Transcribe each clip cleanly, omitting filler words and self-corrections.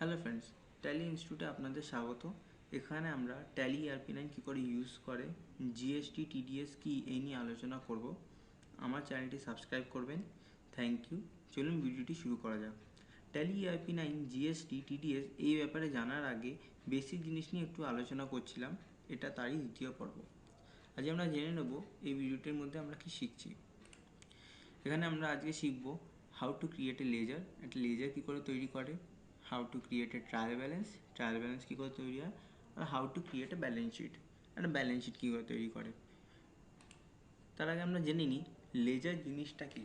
Hello friends, tally ইনস্টিটিউটে আপনাদের স্বাগত। এখানে আমরা ট্যালি ERP9 কী করে ইউজ করে, জিএসটি টিডিএস কী এই নিয়ে আলোচনা করব। আমার চ্যানেলটি সাবস্ক্রাইব করবেন। Thank you. চলুন ভিডিওটি শুরু করা যাক। ট্যালি ERP9 জিএসটি টিডিএস এই ব্যাপারে জানার আগে বেসিক জিনিস নিয়ে একটু আলোচনা করছিলাম। এটা তারই দ্বিতীয় পর্ব। আজ আমরা জেনে নেব এই ভিডিওটির মধ্যে আমরা কি শিখছি। এখানে আমরা আজকে শিখব how to create a ledger, একটা লেজার কী করে তৈরি করে, how to create a trial balance কী করে তৈরি হয়, আর how to create a balance sheet, একটা ব্যালেন্স শিট কী করে তৈরি করে। তার আগে আমরা জেনে নিই লেজার জিনিসটা কী।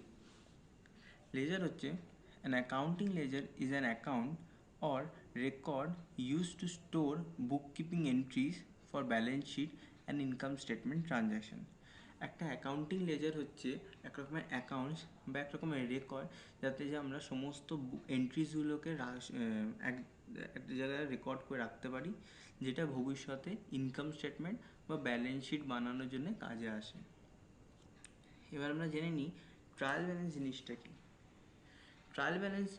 লেজার হচ্ছে an accounting ledger is an account or record used to store bookkeeping entries for balance sheet and income statement transaction. একটা অ্যাকাউন্টিং লেজার হচ্ছে এক রকমের অ্যাকাউন্টস বা এক রকমের রেকর্ড, যাতে যে আমরা সমস্ত এন্ট্রিজগুলোকে একটা জায়গায় রেকর্ড করে রাখতে পারি, যেটা ভবিষ্যতে ইনকাম স্টেটমেন্ট বা ব্যালেন্স শিট বানানোর জন্য কাজে আসে। এবার আমরা জেনে নিই ট্রায়াল ব্যালেন্স জিনিসটা কী। Trial balance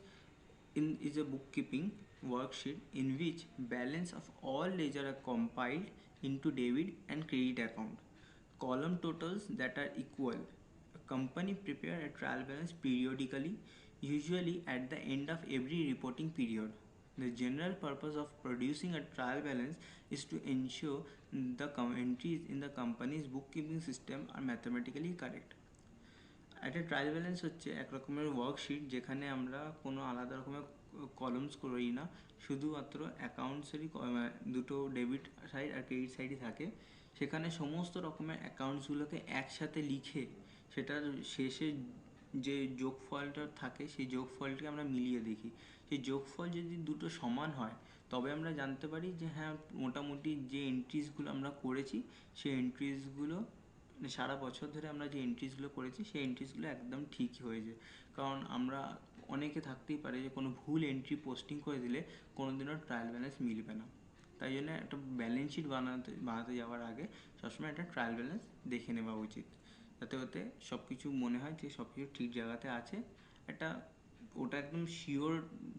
is a bookkeeping worksheet in which balance of all ledger are compiled into debit and credit account. Column totals that are equal. A company prepare a trial balance periodically, usually at the end of every reporting period. The general purpose of producing a trial balance is to ensure the entries in the company's bookkeeping system are mathematically correct. একটা trial balance হচ্ছে এক রকমের worksheet যেখানে আমরা কোনো আলাদা রকমের columns করি না, শুধুমাত্র অ্যাকাউন্টসেরই দুটো ডেবিট সাইড আর ক্রেডিট সাইডই থাকে। সেখানে সমস্ত রকমের অ্যাকাউন্টসগুলোকে একসাথে লিখে সেটার শেষে যে যোগফলটা থাকে সেই যোগফলকে আমরা মিলিয়ে দেখি। সেই যোগফল যদি দুটো সমান হয় তবে আমরা জানতে পারি যে হ্যাঁ, মোটামুটি যে এন্ট্রিসগুলো আমরা করেছি সেই এন্ট্রিসগুলো সারা বছর ধরে আমরা যে এন্ট্রিসগুলো করেছি সেই এন্ট্রিসগুলো একদম ঠিকই হয়েছে। কারণ আমরা অনেকে থাকতেই পারে যে কোনো ভুল এন্ট্রি পোস্টিং করে দিলে কোনোদিনও ট্রায়াল ব্যালেন্স মিলবে না। তাই জন্য একটা ব্যালেন্স শিট বানাতে যাওয়ার আগে সবসময় একটা ট্রায়াল ব্যালেন্স দেখে নেওয়া উচিত, যাতে ওতে সব কিছু মনে হয় যে সব কিছু ঠিক জায়গাতে আছে। একটা ওটা একদম শিওর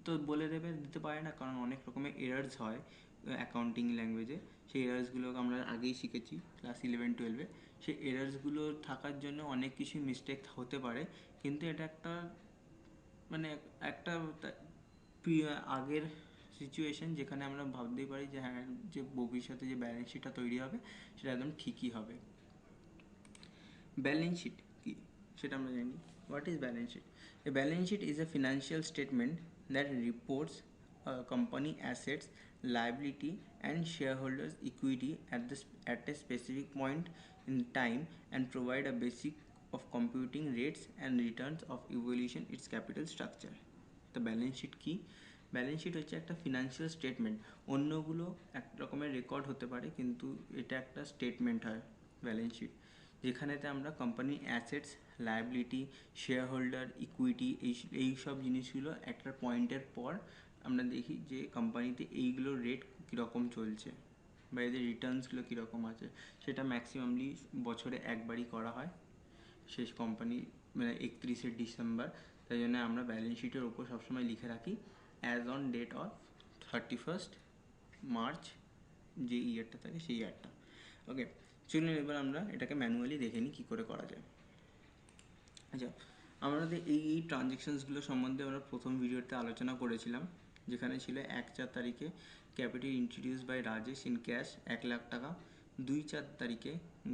তো দিতে পারে না, কারণ অনেক রকমের এরার্স হয় অ্যাকাউন্টিং ল্যাঙ্গুয়েজে। সেই এরার্সগুলোকে আমরা আগেই শিখেছি ক্লাস 11-12-এ। সেই এরার্সগুলো থাকার জন্য অনেক কিছু মিস্টেক হতে পারে, কিন্তু এটা একটা একটা আগের সিচুয়েশন যেখানে আমরা ভাবতেই পারি যে হ্যাঁ, যে ভবিষ্যতে যে ব্যালেন্স শিটটা তৈরি হবে সেটা একদম ঠিকই হবে। ব্যালেন্স শিট কি সেটা আমরা জানি। What is balance sheet? A balance sheet is a financial statement that reports company assets, liability and shareholders equity at a specific point in time and provide a basic of computing rates and returns of evaluation its capital structure. তো balance sheet কি? Balance sheet হচ্ছে একটা financial statement. অন্যগুলো এক রকমের record হতে পারে, কিন্তু এটা একটা স্টেটমেন্ট হয় ব্যালেন্স শিট, যেখানেতে আমরা কোম্পানির assets, liability, share holder equity এই সব জিনিসগুলো একটা পয়েন্টের পর আমরা দেখি যে কোম্পানিতে এইগুলোর রেট কীরকম চলছে বা এদের রিটার্নসগুলো কীরকম আছে। সেটা ম্যাক্সিমামলি বছরে একবারই করা হয়, শেষ কোম্পানি 31শে ডিসেম্বর। তাই জন্য আমরা ব্যালেন্স শিটের ওপর সবসময় লিখে রাখি as on date of 31st March, যে ইয়ারটা থাকে সেই ইয়ারটা। ওকে, চলুন এবার আমরা এটাকে ম্যানুয়ালি দেখে নিই কী করে করা যায়। আচ্ছা, আমাদের এই ট্রানজ্যাকশানসগুলো সম্বন্ধে আমরা প্রথম ভিডিওতে আলোচনা করেছিলাম, যেখানে ছিল 1/4 তারিখে capital introduce by Rajesh in cash 1 lakh টাকা, 2/4 তারিখে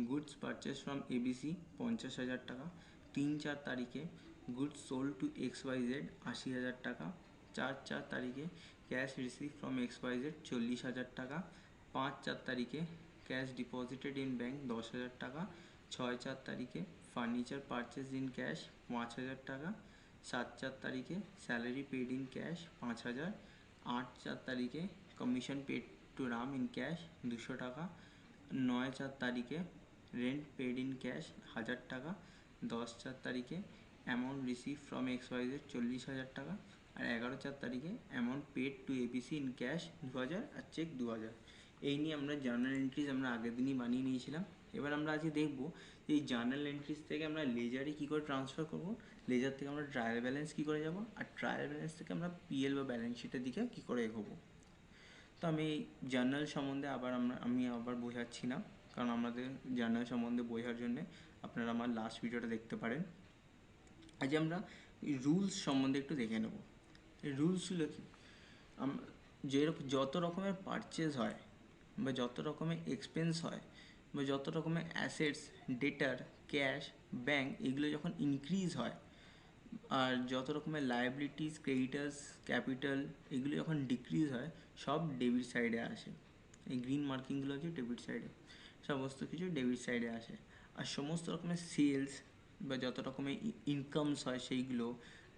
গুডস পারচেস ফ্রম ABC 50,000 টাকা, 3/4 তারিখে গুডস সোল্ড টু XYZ 80,000 টাকা, 4/4 তারিখে ক্যাশ রিসিভ ফ্রম XYZ 40,000 টাকা, 5/4 তারিখে ক্যাশ ডিপোজিটেড ইন ব্যাঙ্ক 10,000 টাকা, 6/4 তারিখে ফার্নিচার পারচেস ইন ক্যাশ 5,000 টাকা, 7/4 তারিখে স্যালারি পেড ইন ক্যাশ 5,000, 8/4 তারিখে commission paid to Ram in cash 200 টাকা, 9/4 তারিখে রেন্ট পেড ইন ক্যাশ 1,000 টাকা, 10/4 তারিখে অ্যামাউন্ট রিসিভ ফ্রম XYZ 40,000 টাকা, আর 11/4 তারিখে amount paid to ABC in cash 2,000 আর চেক 2,000। এই নিয়ে আমরা জার্নাল এন্ট্রিজ আমরা আগের দিনই বানিয়ে নিয়েছিলাম, এবার আমরা আজকে দেখব যে এই জার্নাল এন্ট্রিজ থেকে আমরা লেজারে কী করে ট্রান্সফার করব, লেজার থেকে আমরা ট্রায়াল ব্যালেন্স কী করে যাব, আর ট্রায়াল ব্যালেন্স থেকে আমরা পিএল বা ব্যালেন্স শিটের দিকে কী করে এগোবো। তো আমি জার্নাল সম্বন্ধে আমি আবার বোঝাচ্ছি না, কারণ আমাদের জার্নাল সম্বন্ধে বোঝার জন্যে আপনারা আমার লাস্ট ভিডিওটা দেখতে পারেন। আজ আমরা রুলস সম্বন্ধে একটু দেখে নেব। এই রুলসগুলো কি, যত রকমের পারচেজ হয় বা যত রকমের এক্সপেন্স হয় বা যত রকমের অ্যাসেটস, ডেটার, ক্যাশ, ব্যাঙ্ক এগুলো যখন ইনক্রিজ হয়, আর যত রকমের লায়াবিলিটিস, ক্রেডিটার্স, ক্যাপিটাল এগুলো যখন ডিক্রিজ হয়, সব ডেবিট সাইডে আসে। এই গ্রিন মার্কিংগুলো হচ্ছে ডেবিট সাইডে, সমস্ত কিছু ডেবিট সাইডে আসে। আর সমস্ত রকমের সেলস বা যত রকমের ইনকামস হয় সেইগুলো,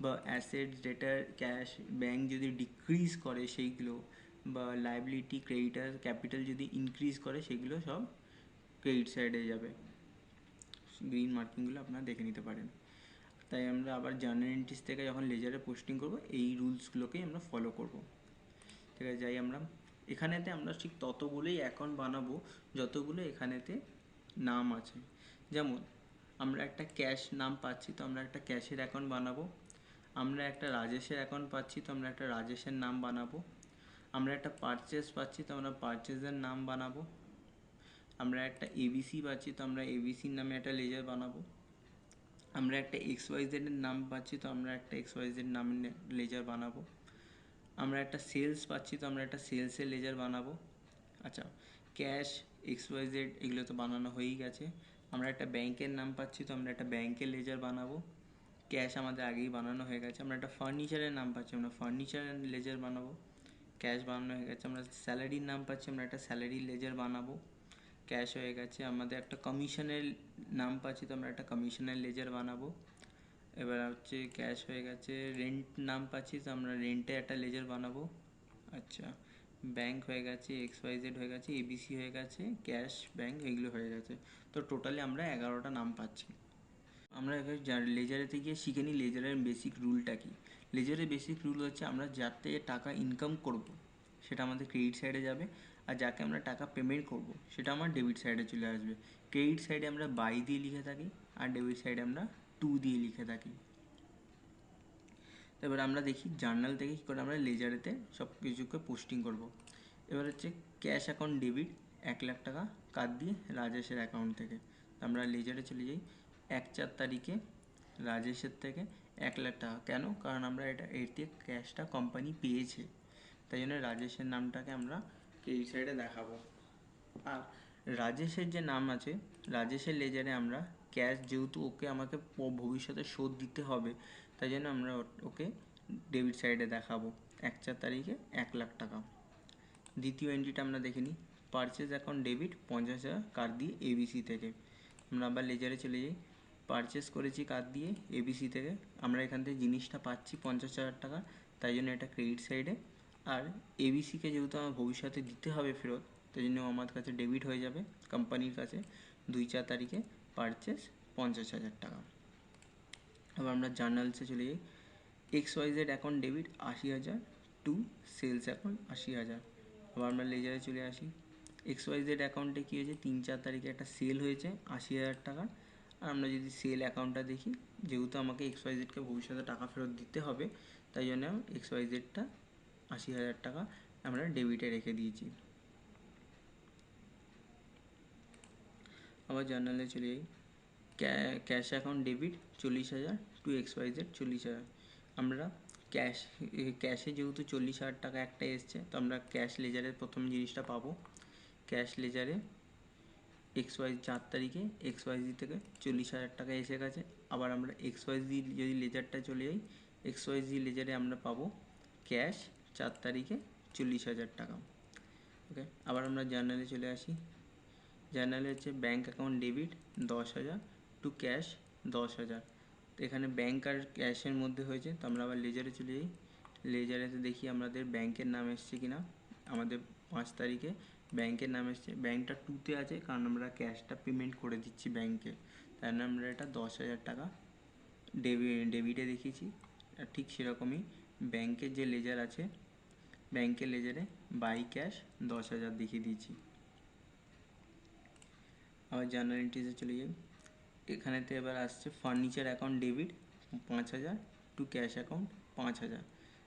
বা অ্যাসেটস, ডেটার, ক্যাশ, ব্যাঙ্ক যদি ডিক্রিজ করে সেইগুলো, বা লায়াবিলিটি, ক্রেডিটার, ক্যাপিটাল যদি ইনক্রিজ করে সেগুলো সব ক্রেডিট সাইডে যাবে। গ্রিন মার্কিংগুলো আপনারা দেখে নিতে পারেন। তাই আমরা আবার জার্নাল এন্ট্রিজ থেকে যখন লেজারে পোস্টিং করব, এই রুলসগুলোকেই আমরা ফলো করব। ঠিক আছে, যাই আমরা এখানেতে আমরা ঠিক ততগুলোই অ্যাকাউন্ট বানাবো যতগুলো এখানেতে নাম আছে। যেমন আমরা একটা ক্যাশ নাম পাচ্ছি, তো আমরা একটা ক্যাশের অ্যাকাউন্ট বানাবো। আমরা একটা রাজেশের অ্যাকাউন্ট পাচ্ছি, তো আমরা একটা রাজেশের নাম বানাবো। আমরা একটা পারচেস পাচ্ছি, তো আমরা পারচেসের নাম বানাবো। আমরা একটা এবিসি পাচ্ছি, তো আমরা এবিসির নামে একটা লেজার বানাবো। আমরা একটা XYZ এর নাম পাচ্ছি, তো আমরা একটা XYZ নামের লেজার বানাবো। আমরা একটা সেলস পাচ্ছি, তো আমরা একটা সেলসের লেজার বানাবো। আচ্ছা, ক্যাশ, XYZ এগুলো তো বানানো হয়েই গেছে। আমরা একটা ব্যাংকের নাম পাচ্ছি, তো আমরা একটা ব্যাংকের লেজার বানাবো। ক্যাশ আমাদের আগেই বানানো হয়ে গেছে। আমরা একটা ফার্নিচারের নাম পাচ্ছি, আমরা ফার্নিচারের লেজার বানাবো। ক্যাশ বানানো হয়ে গেছে। আমরা স্যালারির নাম পাচ্ছি, আমরা একটা স্যালারির লেজার বানাবো। ক্যাশ হয়ে গেছে। আমাদের একটা কমিশনের নাম পাচ্ছি, তো আমরা একটা কমিশনের লেজার বানাবো। এবার হচ্ছে ক্যাশ হয়ে গেছে। রেন্ট নাম পাচ্ছি, তো আমরা রেন্টে একটা লেজার বানাবো। আচ্ছা, ব্যাংক হয়ে গেছে, XYZ হয়ে গেছে, এবিসি হয়ে গেছে, ক্যাশ, ব্যাংক এগুলো হয়ে গেছে। তো টোটালি আমরা 11টা নাম পাচ্ছি। আমরা এবার লেজারেতে গিয়ে শিখে নিই লেজারের বেসিক রুলটা কি। লেজারের বেসিক রুল হচ্ছে আমরা যাতে টাকা ইনকাম করব সেটা আমাদের ক্রেডিট সাইডে যাবে, আর যাকে আমরা টাকা পেমেন্ট করব সেটা আমার ডেবিট সাইডে চলে আসবে। ক্রেডিট সাইডে আমরা বাই দিয়ে লিখে থাকি, আর ডেবিট সাইডে আমরা টু দিয়ে লিখে থাকি। এবার আমরা দেখি জার্নাল থেকে কী করে আমরা লেজারেতে সব কিছুকে পোস্টিং করব। এবার হচ্ছে ক্যাশ অ্যাকাউন্ট ডেবিট 1,00,000 টাকা কার্ড দিয়ে রাজেশের অ্যাকাউন্ট থেকে। আমরা লেজারে চলে যাই 1/4 তারিখে রাজেশের থেকে 1,00,000 টাকা। কেন? কারণ আমরা এর দিয়ে ক্যাশটা কোম্পানি পেয়েছে, তাই জন্য রাজেশের নামটাকে আমরা ক্রেডিট সাইডে দেখাবো। আর রাজেশের যে নাম আছে, রাজেশের লেজারে আমরা ক্যাশ, যেহেতু ওকে আমাকে ভবিষ্যতে শোধ দিতে হবে, তাই জন্য আমরা ওকে ডেবিট সাইডে দেখাবো 1/4 তারিখে 1,00,000 টাকা। দ্বিতীয় এন্ট্রিটা আমরা দেখে নিই, পারচেজ অ্যাকাউন্ট ডেবিট 50,000 কার্ড দিয়ে এবিসি থেকে। আমরা আবার লেজারে চলে যাই, পারচেস করেছি কার্ড দিয়ে এবিসি থেকে, আমরা এখান থেকে জিনিসটা পাচ্ছি 50,000 টাকা, তাই জন্য এটা ক্রেডিট সাইডে। আর এবিসিকে যেহেতু আমার ভবিষ্যতে দিতে হবে ফেরত, তাই জন্য আমার কাছে ডেবিট হয়ে যাবে কোম্পানির কাছে 2/4 তারিখে পারচেস 50,000 টাকা। আবার আমরা জার্নালসে চলে যাই, XYZ account debit 80,000 to sales account 80,000। আবার আমরা লেজারে চলে আসি, XYZ অ্যাকাউন্টে কী হয়েছে, 3/4 তারিখে একটা সেল হয়েছে 80,000 টাকা। আর আমরা যদি সেল অ্যাকাউন্টটা দেখি, যেহেতু আমাকে XYZকে ভবিষ্যতে টাকা ফেরত দিতে হবে, তাই জন্য XYZটা 80,000 টাকা আমরা ডেবিটে রেখে দিয়েছি। আবার জার্নালে চলে যাই, cash account debit 40,000 to XYZ 40,000। আমরা ক্যাশে যেহেতু 40,000 টাকা একটা এসছে, তো আমরা ক্যাশ লেজারের প্রথম জিনিসটা পাবো। ক্যাশ লেজারে XYZ 4 তারিখে XYZ থেকে 40,000 টাকা এসে গেছে। আবার আমরা XYZ যদি লেজারটা চলে যাই, XYZ লেজারে আমরা পাবো ক্যাশ 4 তারিখে 40,000 টাকা। ওকে, আবার আমরা জার্নালে চলে আসি, জার্নালে হচ্ছে bank account debit 10,000 to cash 10,000। তো এখানে ব্যাঙ্ক আর ক্যাশের মধ্যে হয়েছে, তো আমরা আবার লেজারে চলে যাই, লেজারেতে দেখি আমাদের ব্যাংকের নাম এসছে কিনা। আমাদের 5 তারিখে ব্যাংকের নাম এসছে, ব্যাংকটা টুতে আছে কারণ আমরা ক্যাশটা পেমেন্ট করে দিচ্ছি ব্যাংকে, তাই জন্য আমরা এটা 10,000 টাকা ডেবিটে দেখিয়েছি। আর ঠিক সেরকমই ব্যাংকের যে লেজার আছে, ব্যাংকের লেজারে বাই ক্যাশ 10,000 দেখিয়ে দিয়েছি। আবার জার্নাল এন্ট্রিজে চলে যাই। এখানেতে এবার আসছে furniture account debit 5,000 to cash account 5,000।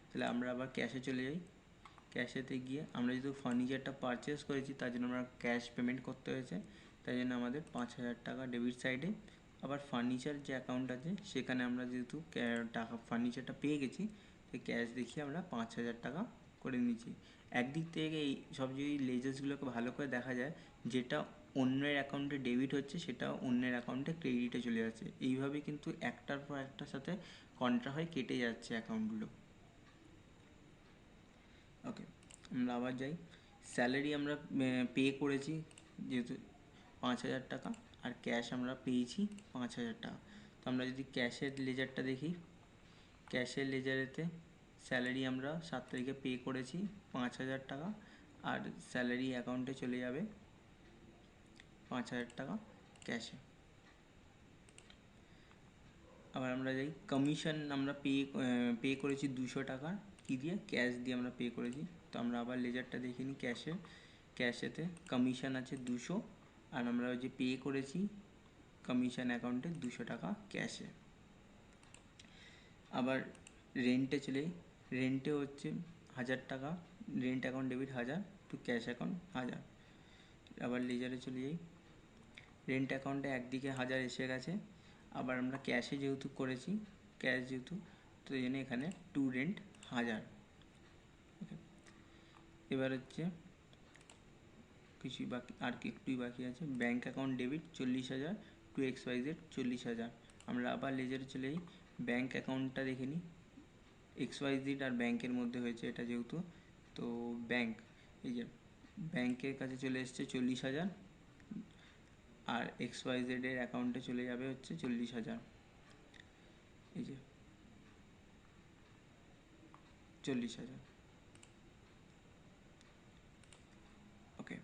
তাহলে আমরা আবার ক্যাশে চলে যাই। ক্যাশেতে গিয়ে আমরা যেহেতু ফার্নিচারটা পারচেস করেছি তার জন্য আমরা ক্যাশ পেমেন্ট করতে হয়েছে, তাই জন্য আমাদের 5,000 টাকা ডেবিট সাইডে। আবার ফার্নিচার যে অ্যাকাউন্ট আছে সেখানে আমরা যেহেতু টাকা ফার্নিচারটা পেয়ে গেছি, সেই ক্যাশ দেখিয়ে আমরা 5,000 টাকা করে নিচ্ছি। একদিক থেকে এই সব যদি লেজার্সগুলোকে ভালো করে দেখা যায়, যেটা অন্যের অ্যাকাউন্টে ডেবিট হচ্ছে সেটা অন্যের অ্যাকাউন্টে ক্রেডিটে চলে যাচ্ছে। এইভাবে কিন্তু একটার পর একটার সাথে কন্ট্রা হয়ে কেটে যাচ্ছে অ্যাকাউন্টগুলো। ওকে, আমরা আবার যাই। স্যালারি আমরা পে করেছি যেহেতু 5,000 টাকা, আর ক্যাশ আমরা পেয়েছি 5,000 টাকা। তো আমরা যদি ক্যাশের লেজারটা দেখি, ক্যাশের লেজারেতে স্যালারি আমরা 7 তারিখে পে করেছি 5,000 টাকা, আর স্যালারি অ্যাকাউন্টে চলে যাবে 5,000 টাকা ক্যাশে। আবার আমরা যাই, কমিশন আমরা পে করেছি 200 টাকা, কী দিয়ে? ক্যাশ দিয়ে আমরা পে করেছি। তো আমরা আবার লেজারটা দেখে নিই ক্যাশেতে কমিশন আছে 200, আর আমরা যে পে করেছি কমিশন অ্যাকাউন্টে 200 টাকা ক্যাশে। আবার রেন্টে চলে, রেন্টে হচ্ছে 1,000 টাকা, rent account debit 1,000 to cash account 1,000। আবার লেজারে চলে যাই, রেন্ট অ্যাকাউন্টে একদিকে 1,000 এসে গেছে। আবার আমরা ক্যাশে যেহেতু করেছি, ক্যাশ যেহেতু, তো এই জন্য এখানে টু রেন্ট 1,000। ওকে, এবার হচ্ছে কিছুই বাকি, আর কি একটুই বাকি আছে। Bank account debit 40,000 to XYZ 40,000। আমরা আবার লেজারে চলে যাই, ব্যাঙ্ক অ্যাকাউন্টটা দেখে নিই। XYZ আর ব্যাঙ্কের মধ্যে হয়েছে এটা যেহেতু, তো ব্যাঙ্ক, এই যে ব্যাঙ্কের কাছে চলে এসছে 40,000, আর XYZ এর অ্যাকাউন্টে চলে যাবে হচ্ছে 40,000। এই যে 40,000। ওকে,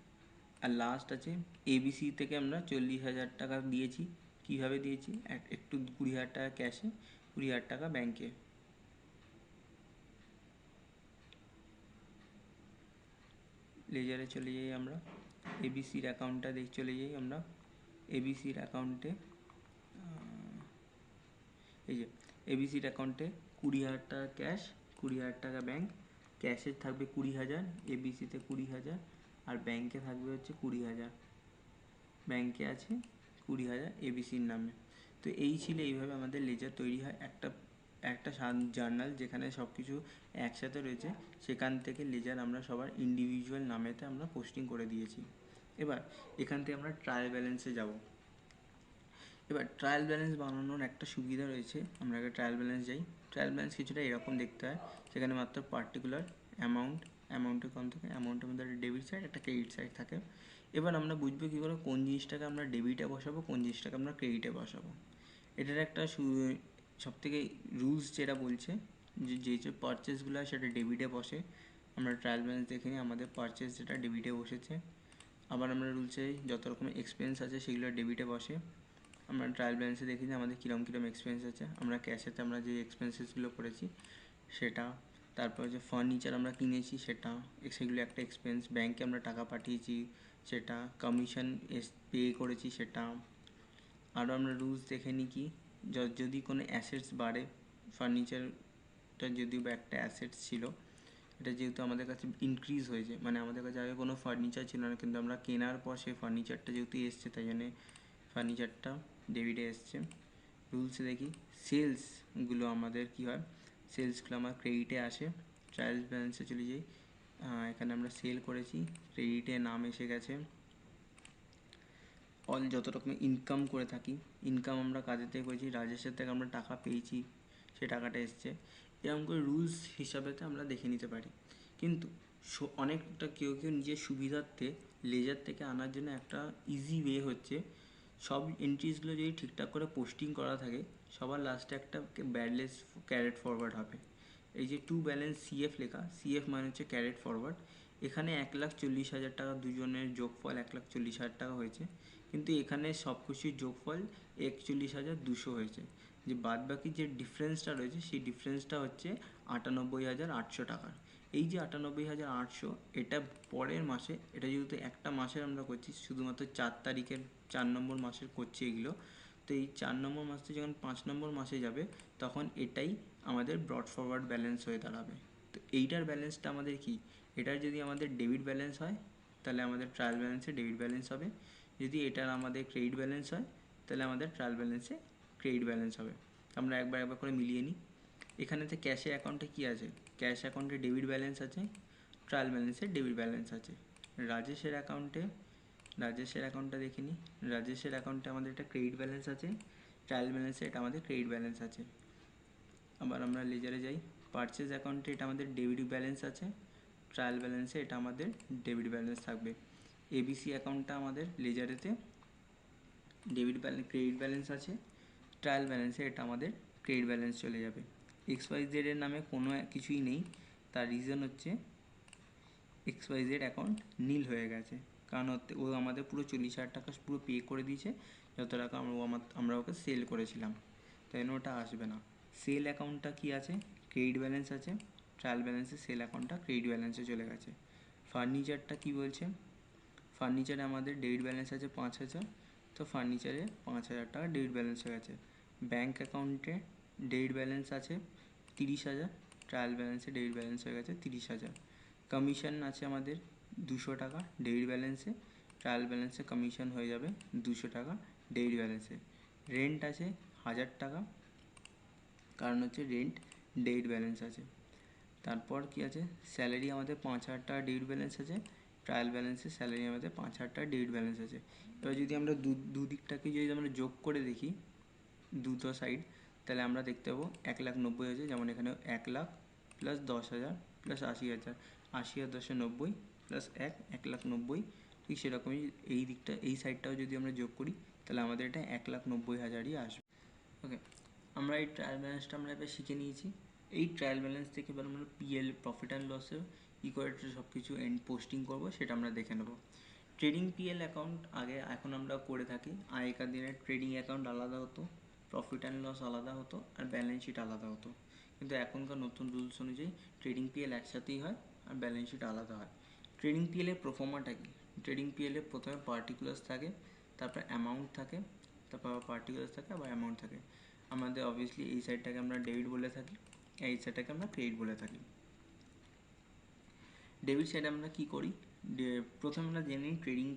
আর লাস্ট আছে ABC থেকে আমরা 40,000 টাকা দিয়েছি। কীভাবে দিয়েছি? একটু 20,000 টাকা ক্যাশে, 20,000 টাকা ব্যাঙ্কে। লেজারে চলে যাই আমরা, ABCর অ্যাকাউন্টটা চলে যাই আমরা। ABCর অ্যাকাউন্টে এই যে ABCর অ্যাকাউন্টে 20,000 টাকা ক্যাশ, 20,000 টাকা ব্যাঙ্ক। ক্যাশে থাকবে 20,000, ABCতে 20,000, আর ব্যাঙ্কে থাকবে হচ্ছে 20,000। ব্যাঙ্কে আছে 20,000 ABCর নামে। তো এই ছিল, এইভাবে আমাদের লেজার তৈরি হয়। একটা জার্নাল যেখানে সব কিছু একসাথে রয়েছে, সেখান থেকে লেজার আমরা সবার ইন্ডিভিজুয়াল নামেতে আমরা পোস্টিং করে দিয়েছি। এবার এখান থেকে আমরা ট্রায়াল ব্যালেন্সে যাব। এবার ট্রায়াল ব্যালেন্স বানানোর একটা সুবিধা রয়েছে। আমরা আগে ট্রায়াল ব্যালেন্স যাই। ট্রায়াল ব্যালেন্স কিছুটা এরকম দেখতে হয়, সেখানে মাত্র পার্টিকুলার অ্যামাউন্টের কম থাকে, অ্যামাউন্টের মধ্যে একটা ডেবিট সাইড একটা ক্রেডিট সাইড থাকে। এবার আমরা বুঝবো কী করে কোন জিনিসটাকে আমরা ডেবিটে বসাবো, কোন জিনিসটাকে আমরা ক্রেডিটে বসাবো। এটার একটা সবথেকে রুলস যেটা বলছে যে পারচেসগুলো হয় সেটা ডেবিটে বসে। আমরা ট্রায়াল ব্যালেন্স দেখে নিই, আমাদের পারচেস যেটা ডেবিটে বসেছে। আবার আমরা রুলসে যত রকমের এক্সপেন্স আছে সেগুলো ডেবিটে বসে। আমরা ট্রায়াল ব্যালেন্সে দেখি যে আমাদের কীরকম এক্সপেন্স আছে। আমরা ক্যাশেতে আমরা যে এক্সপেন্সেসগুলো করেছি সেটা, তারপর যে ফার্নিচার আমরা কিনেছি সেটা, সেগুলো একটা এক্সপেন্স। ব্যাঙ্কে আমরা টাকা পাঠিয়েছি সেটা, কমিশন পে করেছি সেটা। আরও আমরা রুলস দেখে নিই কি, যদি কোনো অ্যাসেটস বাড়ে, ফার্নিচারটা যদিও বা একটা অ্যাসেটস ছিল, এটা যেহেতু আমাদের কাছে ইনক্রিজ হয়েছে, মানে আমাদের কাছে আগে কোনো ফার্নিচার ছিল না, কিন্তু আমরা কেনার পর সেই ফার্নিচারটা যেহেতু এসছে, তাই জন্যে ফার্নিচারটা ডেবিটে এসছে। রুলসে দেখি সেলসগুলো আমাদের কী হয়, সেলসগুলো আমার ক্রেডিটে আসে। ট্রায়াল ব্যালেন্সে চলে যাই, এখানে আমরা সেল করেছি, ক্রেডিটে নাম এসে গেছে। যত রকমের ইনকাম করে থাকি, ইনকাম আমরা কাজের থেকে করেছি, রাজেশের থেকে আমরা টাকা পেয়েছি, সে টাকাটা এসছে। এরকম করে রুলস হিসাবেতে আমরা দেখে নিতে পারি। কিন্তু অনেকটা কেউ নিজের সুবিধার্থে লেজার থেকে আনার জন্য একটা ইজি ওয়ে হচ্ছে, সব এন্ট্রিসগুলো যদি ঠিকঠাক করে পোস্টিং করা থাকে, সবার লাস্টে একটা ব্যালেন্স ক্যারেট ফরওয়ার্ড হবে। এই যে টু ব্যালেন্স CF লেখা, CF মানে হচ্ছে ক্যারেট ফরওয়ার্ড। এখানে 1,40,000 টাকা দুজনের যোগফল 1,40,000 টাকা হয়েছে, কিন্তু এখানে সব কিছুর যোগফল 41,200 হয়েছে। যে বাদ বাকি যে ডিফারেন্সটা রয়েছে সেই ডিফারেন্সটা হচ্ছে 98,800 টাকার। এই যে 98,800 এটা পরের মাসে, এটা যেহেতু একটা মাসের আমরা করছি, শুধুমাত্র 4 তারিখের 4 নম্বর মাসের করছি এগুলো, তো এই 4 নম্বর মাসে যখন 5 নম্বর মাসে যাবে তখন এটাই আমাদের ব্রড ফরওয়ার্ড ব্যালেন্স হয়ে দাঁড়াবে। তো এইটার ব্যালেন্সটা আমাদের কি, এটার যদি আমাদের ডেবিট ব্যালেন্স হয় তাহলে আমাদের ট্রায়াল ব্যালেন্সে ডেবিট ব্যালেন্স হবে, যদি এটার আমাদের ক্রেডিট ব্যালেন্স হয় তাহলে আমাদের ট্রায়াল ব্যালেন্সে ক্রেডিট ব্যালেন্স হবে। আমরা একবার করে মিলিয়ে নিই। এখানেতে ক্যাশে অ্যাকাউন্টে কি আছে, ক্যাশ অ্যাকাউন্টে ডেবিট ব্যালেন্স আছে, ট্রায়াল ব্যালেন্সে ডেবিট ব্যালেন্স আছে। রাজেশের অ্যাকাউন্টটা দেখে নিই। রাজেশের অ্যাকাউন্টে আমাদের একটা ক্রেডিট ব্যালেন্স আছে, ট্রায়াল ব্যালেন্সে এটা আমাদের ক্রেডিট ব্যালেন্স আছে। আবার আমরা লেজারে যাই, পারচেজ অ্যাকাউন্টে এটা আমাদের ডেবিট ব্যালেন্স আছে, ট্রায়াল ব্যালেন্সে এটা আমাদের ডেবিট ব্যালেন্স থাকবে। এবিসি অ্যাকাউন্টটা আমাদের লেজারেতে ক্রেডিট ব্যালেন্স আছে, ট্রায়াল ব্যালেন্সে এটা আমাদের ক্রেডিট ব্যালেন্স চলে যাবে। XYZ এর নামে কোনো কিছুই নেই, তার রিজন হচ্ছে XYZ অ্যাকাউন্ট নীল হয়ে গেছে, কারণ ও আমাদের পুরো 40,000 টাকা পুরো পে করে দিয়েছে, যত টাকা আমরা ওকে সেল করেছিলাম, তাই জন্য ওটা আসবে না। সেল অ্যাকাউন্টটা কি আছে, ক্রেডিট ব্যালেন্স আছে, ট্রায়াল ব্যালেন্সে সেল অ্যাকাউন্টটা ক্রেডিট ব্যালেন্সে চলে গেছে। ফার্নিচারটা কি বলছে, ফার্নিচারে আমাদের ডেবিট ব্যালেন্স আছে 5,000, তো ফার্নিচারে 5,000 টাকা ডেবিট ব্যালেন্স হয়ে গেছে। ব্যাঙ্ক অ্যাকাউন্টে ডেবিট ব্যালেন্স আছে 30,000, ট্রায়াল ব্যালেন্সে ডেবিট ব্যালেন্স হয়ে গেছে 30,000। কমিশন আছে আমাদের 200 টাকা ডেবিট ব্যালেন্সে, ট্রায়াল ব্যালেন্সে কমিশন হয়ে যাবে 200 টাকা ডেবিট ব্যালেন্সে। রেন্ট আছে 1,000 টাকা, কারণ হচ্ছে রেন্ট ডেবিট ব্যালেন্স আছে। তারপর কি আছে, স্যালারি আমাদের 5,000 টাকা ডেবিট ব্যালেন্স আছে, ট্রায়াল ব্যালেন্সে স্যালারি আমাদের 5,000 টাকা ডেবিট ব্যালেন্স আছে। এবার যদি আমরা দুদিকটাকে যদি আমরা যোগ করে দেখি, দুটো সাইড, তাহলে আমরা দেখতে পাবো 1,90,000 আছে, যেমন এখানে 1,00,000 প্লাস 10,000 প্লাস 80,000, 80 আর 10 90 প্লাস 1,90,000, ঠিক সেরকমই এই দিকটা, এই সাইডটাও যদি আমরা যোগ করি তাহলে আমাদের এটা 1,90,000ই আসবে। ওকে, আমরা এই ট্রায়াল ব্যালেন্সটা আমরা এবার শিখে নিয়েছি। এই ট্রায়াল ব্যালেন্স থেকে এবার আমরা PL প্রফিট অ্যান্ড লসের ইকুয়ালিটি সব কিছু এন্ড পোস্টিং করবো, সেটা আমরা দেখে নেব। ট্রেডিং PL অ্যাকাউন্ট আগে এখন আমরা করে থাকি, আগেকার দিনে ট্রেডিং অ্যাকাউন্ট আলাদা হতো, প্রফিট অ্যান্ড লস আলাদা হতো, আর ব্যালেন্স শিট আলাদা হতো। কিন্তু এখনকার নতুন রুলস অনুযায়ী ট্রেডিং PL একসাথেই হয় আর ব্যালেন্স শিট আলাদা হয়। ট্রেডিং PL এর প্রোফর্মাটা কি, ট্রেডিং PL এর প্রথমে পার্টিকুলার্স থাকে, তারপর অ্যামাউন্ট থাকে, তারপর পার্টিকুলার্স থাকে, আবার অ্যামাউন্ট থাকে। আমাদের অবভিয়াসলি এই সাইডটাকে আমরা ডেবিট বলে থাকি, এই সাইডটাকে আমরা ক্রেডিট বলে থাকি। ডেবিট সাইডে আমরা কি করি, প্রথমে আমরা জেনে নিই ট্রেডিং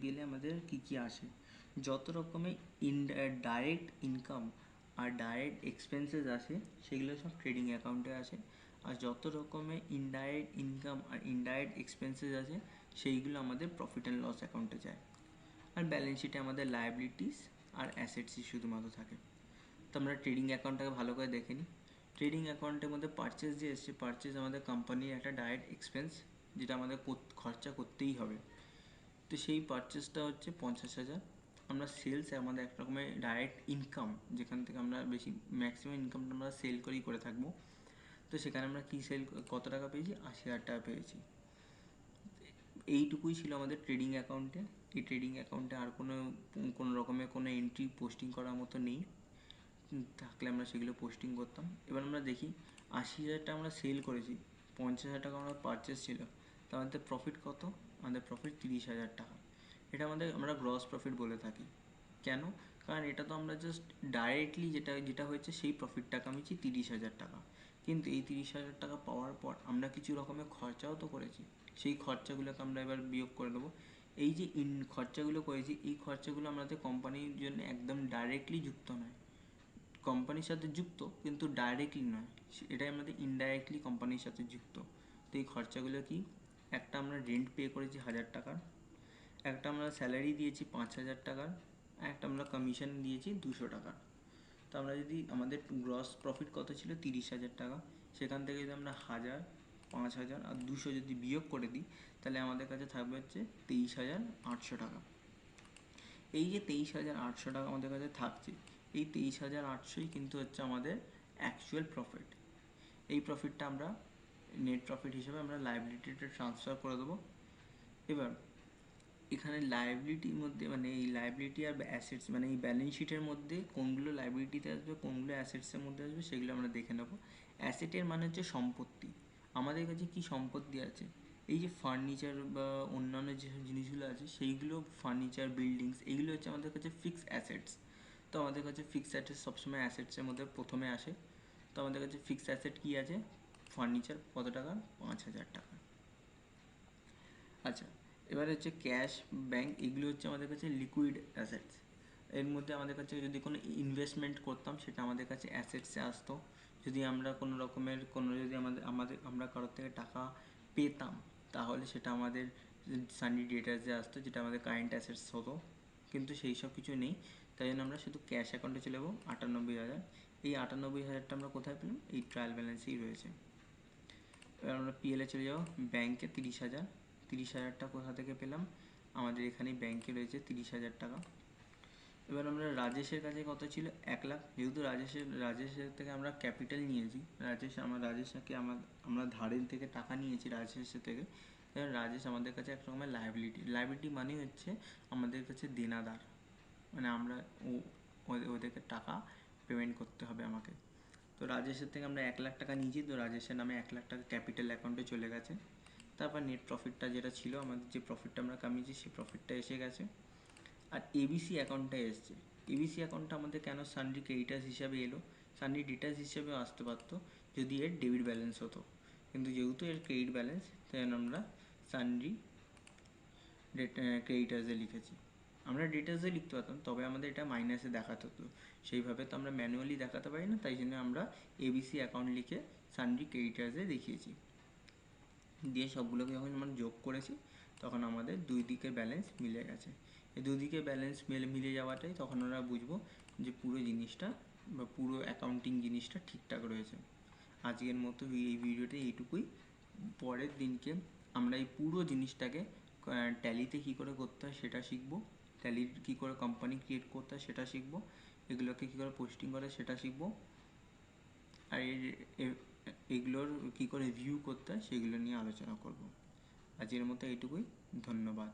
পিএলে আমাদের কি কি আসে। যত রকমের ডাইরেক্ট ইনকাম আর ডাইরেক্ট এক্সপেন্সেস আসে সেগুলো সব ট্রেডিং অ্যাকাউন্টে আসে, আর যত রকমের ইনডাইরেক্ট ইনকাম আর ইনডাইরেক্ট এক্সপেন্সেস আছে সেইগুলো আমাদের প্রফিট অ্যান্ড লস অ্যাকাউন্টে যায়। আর ব্যালেন্স শিটে আমাদের লায়াবিলিটিস আর অ্যাসেটসই শুধুমাত্র থাকে। তো আমরা ট্রেডিং অ্যাকাউন্টটাকে ভালো করে দেখে নিই। ট্রেডিং অ্যাকাউন্টের মধ্যে পারচেস যে এসছে, পারচেস আমাদের কোম্পানির একটা ডাইরেক্ট এক্সপেন্স, যেটা আমাদের খরচা করতেই হবে। তো সেই পারচেসটা হচ্ছে 50,000। আমরা সেলস আমাদের এক রকমের ডাইরেক্ট ইনকাম, যেখান থেকে আমরা বেশি ম্যাক্সিমাম ইনকামটা আমরা সেল করেই করে থাকবো। তো সেখানে আমরা কি সেল কত টাকা পেয়েছি, 80,000 টাকা পেয়েছি। এইটুকুই ছিল আমাদের ট্রেডিং অ্যাকাউন্টে। এই ট্রেডিং অ্যাকাউন্টে আর কোনো রকমের কোনো এন্ট্রি পোস্টিং করার মতো নেই, থাকলে আমরা সেগুলো পোস্টিং করতাম। এবার আমরা দেখি 80,000 টাকা আমরা সেল করেছি, 50,000 টাকা আমরা পারচেস ছিল, তো আমাদের প্রফিট কত, আমাদের প্রফিট 30,000 টাকা। এটা আমরা গ্রস প্রফিট বলে থাকি। কেন, কারণ এটা তো আমরা জাস্ট ডাইরেক্টলি যেটা হয়েছে সেই প্রফিটটা কামিয়েছি 30,000 টাকা, কিন্তু এই 30,000 টাকা পাওয়ার পর আমরা কিছু রকমের খরচাও তো করেছি, সেই খরচাগুলোকে আমরা এবার বিয়োগ করে দেবো। এই যে খরচাগুলো করেছি, এই খরচাগুলো আমাদের কোম্পানির জন্য একদম ডাইরেক্টলি যুক্ত নয়, কোম্পানির সাথে যুক্ত কিন্তু ডাইরেক্টলি নয়, এটাই আমাদের ইনডাইরেক্টলি কোম্পানির সাথে যুক্ত। তো এই খরচাগুলো কি, একটা আমরা রেন্ট পে করেছি 1,000 টাকার, একটা আমরা স্যালারি দিয়েছি 5,000 টাকার, একটা আমরা কমিশন দিয়েছি 200 টাকার। তো আমরা যদি আমাদের গ্রস প্রফিট কত ছিল 30,000 টাকা, সেখান থেকে যদি আমরা 1,000, 5,000 আর 200 যদি বিয়োগ করে দিই তাহলে আমাদের কাছে থাকবে হচ্ছে 23,800 টাকা। এই যে 23,800 টাকা আমাদের কাছে থাকছে, এই 23,800ই কিন্তু হচ্ছে আমাদের অ্যাকচুয়াল প্রফিট। এই প্রফিটটা আমরা নেট প্রফিট হিসেবে আমরা লায়াবিলিটিতে ট্রান্সফার করে দেবো। এবার এখানে লায়াবিলিটির মধ্যে মানে এই লায়াবিলিটি আর অ্যাসেটস মানে এই ব্যালেন্স শিটের মধ্যে কোনগুলো লায়াবিলিটিতে আসবে কোনগুলো অ্যাসেটসের মধ্যে আসবে সেগুলো আমরা দেখে নেব। অ্যাসেটের মানে হচ্ছে সম্পত্তি, আমাদের কাছে কি সম্পত্তি আছে, এই যে ফার্নিচার বা অন্যান্য যেসব জিনিসগুলো আছে সেইগুলো, ফার্নিচার, বিল্ডিংস, এইগুলো হচ্ছে আমাদের কাছে ফিক্সড অ্যাসেটস। তো আমাদের কাছে ফিক্সড অ্যাসেট সবসময় অ্যাসেটসের মধ্যে প্রথমে আসে। তো আমাদের কাছে ফিক্সড অ্যাসেট কী আছে, ফার্নিচার কত টাকা, 5,000 টাকা। আচ্ছা, এবার হচ্ছে ক্যাশ, ব্যাংক, এগুলো হচ্ছে আমাদের কাছে লিকুইড অ্যাসেটস। এর মধ্যে আমাদের কাছে যদি কোনো ইনভেস্টমেন্ট করতাম সেটা আমাদের কাছে অ্যাসেটসে আসতো। যদি আমরা কোনো রকমের যদি আমরা কারোর থেকে টাকা পেতাম তাহলে সেটা আমাদের সানডি ডেটার্সে আসতো, যেটা আমাদের কারেন্ট অ্যাসেটস হতো। কিন্তু সেই সব কিছু নেই, তাই জন্য আমরা শুধু ক্যাশ অ্যাকাউন্টে চলে যাবো 98,000। এই 98,000টা আমরা কোথায় পেলাম, এই ট্রায়াল ব্যালেন্সেই রয়েছে। এবার আমরা পিএলে চলে যাবো, ব্যাংকে 30,000। 30,000টা কোথা থেকে পেলাম, আমাদের এখানে ব্যাংকে রয়েছে 30,000 টাকা। এবার আমরা রাজেশের কাছে কত ছিল, 1,00,000। যেহেতু রাজেশের থেকে আমরা ক্যাপিটাল নিয়েছি, রাজেশকে আমরা ধারের থেকে টাকা নিয়েছি রাজেশের থেকে। এবার রাজেশ আমাদের কাছে এক রকমের লাইবিলিটি মানে হচ্ছে আমাদের কাছে দেনাদার, মানে আমরা ওদেরকে টাকা পেমেন্ট করতে হবে আমাকে। তো রাজেশের থেকে আমরা 1,00,000 টাকা নিয়েছি, তো রাজেশের নামে 1,00,000 টাকা ক্যাপিটাল অ্যাকাউন্টে চলে গেছে। তারপর নেট প্রফিটটা যেটা ছিল, আমাদের যে প্রফিটটা আমরা কামিয়েছি সেই প্রফিটটা এসে গেছে। আর এবিসি অ্যাকাউন্টটা এসছে। এবিসি অ্যাকাউন্টটা আমাদের কেন সানডি ক্রেডিটার্স হিসাবে এলো, সানডি ডেটার্স হিসাবেও আসতে পারতো যদি এর ডেবিট ব্যালেন্স হতো, কিন্তু যেহেতু এর ক্রেডিট ব্যালেন্স, তাই আমরা সানডি ক্রেডিটার্সে লিখেছি। আমরা ডিটেলসে লিখতে পারতাম, তবে আমাদের এটা মাইনাসে দেখাতে হতো, সেইভাবে তো আমরা ম্যানুয়ালি দেখাতে পারি না, তাই জন্য আমরা এবিসি অ্যাকাউন্ট লিখে সানডি ক্রেডিটার্সে দেখিয়েছি। দিয়ে সবগুলোকে যখন আমরা যোগ করেছি তখন আমাদের দুই দিকের ব্যালেন্স মিলে গেছে। এই দুদিকে ব্যালেন্স মিলে যাওয়াটাই তখন আমরা বুঝবো যে পুরো জিনিসটা বা পুরো অ্যাকাউন্টিং জিনিসটা ঠিকঠাক রয়েছে। আজকের মতো এই ভিডিওতে এইটুকুই। পরের দিনকে আমরা এই পুরো জিনিসটাকে ট্যালিতে কী করে করতে হয় সেটা শিখবো, ট্যালির কী করে কোম্পানি ক্রিয়েট করতে হয় সেটা শিখবো, এগুলোকে কী করে পোস্টিং করে সেটা শিখবো, আর এগুলোর কী করে ভিউ করতে হয় সেগুলো নিয়ে আলোচনা করব। আজকের মতো এইটুকুই, ধন্যবাদ।